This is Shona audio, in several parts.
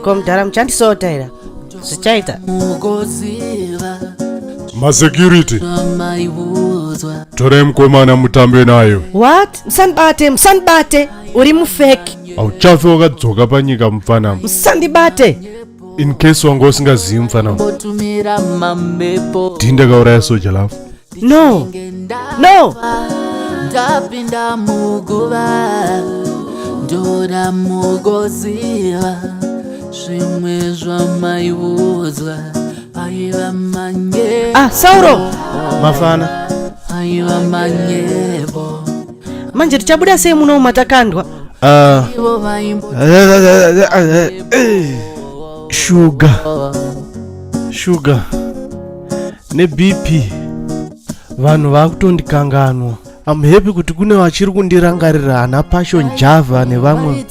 Kwa mtaalamu chandisota ila sichaita security tore mkwemana mutambe nayo. What? Msanbate uri mufeki auchafe wakadzoka panyika mfana msandibate in case wanga usingazivi mfana tindakauraya soja lafu. No ndapinda muguva ndora mugoziva zvimwe zvamaiudzwa aiva manye Sauro mafana aiva manyepo manje tichabuda sei muno matakandwa ivo sugar ne BP vanhu vakutondikanganwa. I'm happy kuti kune vachiri kundirangarira ana passion Java nevamwe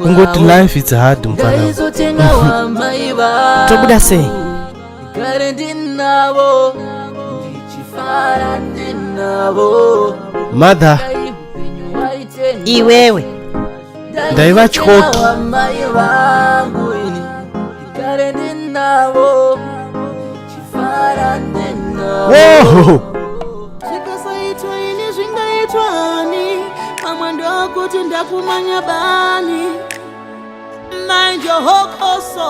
kungoti life is hard mfana. tobuda sei mother iwewe ndaiva chikoki. Whoa! kuti ndakumanya bani mind your hokoso.